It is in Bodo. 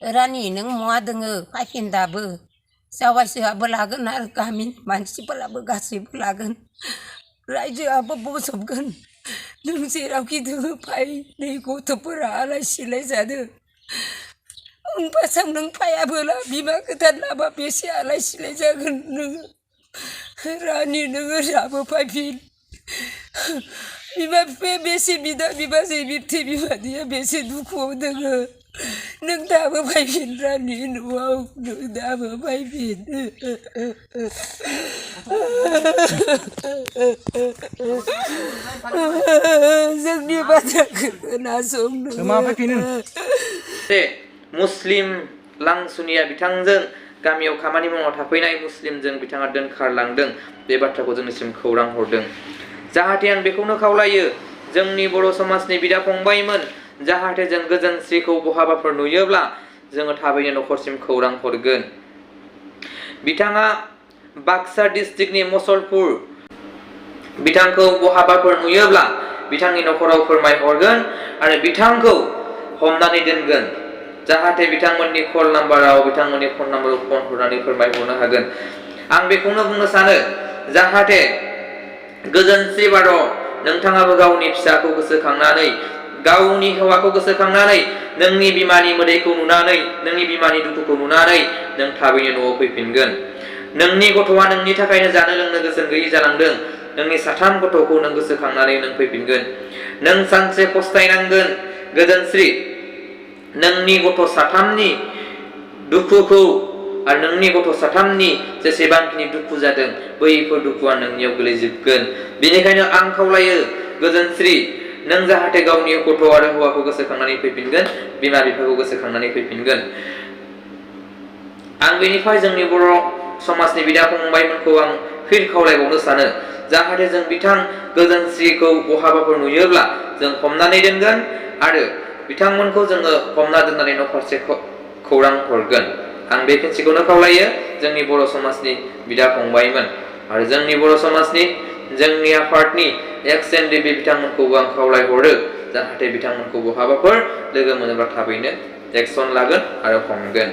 रानि नों महा दोङो फैफिन दाबो जावायसोआबो लागोन आरो गामिनि मानसिफोराबो गासैबो लागोन रायजोआबो बजबगोन नों जेरावखि दोङो फै नै गथ'फोरा आलाय सिलाय जादों उनफासाव नों फायाबोला बिमा गोदान लाबा बेसे आलाय सिलाय जागोन नोङो रानि नोङो दाबो फैफिन बिमा बिफाया बेसे बिदा बिबाजै बिबथै बिमादैया बेसे दुखुआव दोङो नों दाबो फैफिन रानि न'आव नों दाबो फैफिन जोंनि बाथ्राखौ खोनासंनो मुस्लिम लांसुनिया बिथांजों गामियाव खामानि मावना थाफैनाय मुस्लिमजों बिथाङा दोनखारलांदों बे बाथ्राखौ जोंनिसिम खौरां हरदों जाहाथे आं बेखौनो खावलायो जोंनि बर' समाजनि बिदा फंबायमोन जाहाथे जों गोजोनस्रिखौ बहाबाफोर नुयोब्ला जोङो थाबैनो न'खरसिम खौरां हरगोन बिथाङा बाक्सा डिस्ट्रिक्टनि मसलपुर बिथांखौ बहाबाफोर नुयोब्ला बिथांनि न'खराव फोरमायहरगोन आरो बिथांखौ हमनानै दोनगोन जाहाथे बिथांमोननि कल नाम्बाराव बिथांमोननि फन नाम्बाराव फन हरनानै फोरमायहरनो हागोन आं बेखौनो बुंनो सानो जाहाथे गोजोनस्रि बार' नोंथाङाबो गावनि फिसाखौ गोसोखांनानै गावनि हौवाखौ गोसोखांनानै नोंनि बिमानि मोदैखौ नुनानै नोंनि बिमानि दुखुखौ नुनानै नों थाबैनो न'आव फैफिनगोन नोंनि गथ'आ नोंनि थाखायनो जानो लोंनो गोसो गैयै जालांदों नोंनि साथाम गथ'खौ नों गोसोखांनानै नों फैफिनगोन नों सानसे फस्थायनांगोन गोजोनस्रि नोंनि गथ' साथामनि दुखुखौ आरो नोंनि गथ' साथामनि जेसेबांखिनि दुखु जादों बैफोर दुखुआ नोंनियाव गोलैजोबगोन बेनिखायनो आं खावलायो गोजोनस्रि नों जाहाथे गावनि गथ' आरो हौवाखौ गोसोखांनानै फैफिनगोन बिमा बिफाखौ गोसोखांनानै फैफिनगोन आं बेनिफ्राय जोंनि बर' समाजनि बिदा फंबायमोनखौ आं फिन खावलायबावनो सानो जाहाथे जों बिथां गोजोनस्रिखौ बहाबाफोर नुयोब्ला जों हमनानै दोनगोन आरो बिथांमोनखौ जोङो हमना दोननानै न'फारसे खौरां हरगोन आं बे खेनसेखौनो खावलायो जोंनि बर' समाजनि बिदा फंबायमोन आरो जोंनि बर' समाजनि जोंनि आफादनि एक्स एनडिबि बिथांमोनखौबो आं खावलायहरो जाहाथे बिथांमोनखौ बहाबाफोर लोगो मोनोब्ला थाबैनो एक्सन लागोन आरो हमगोन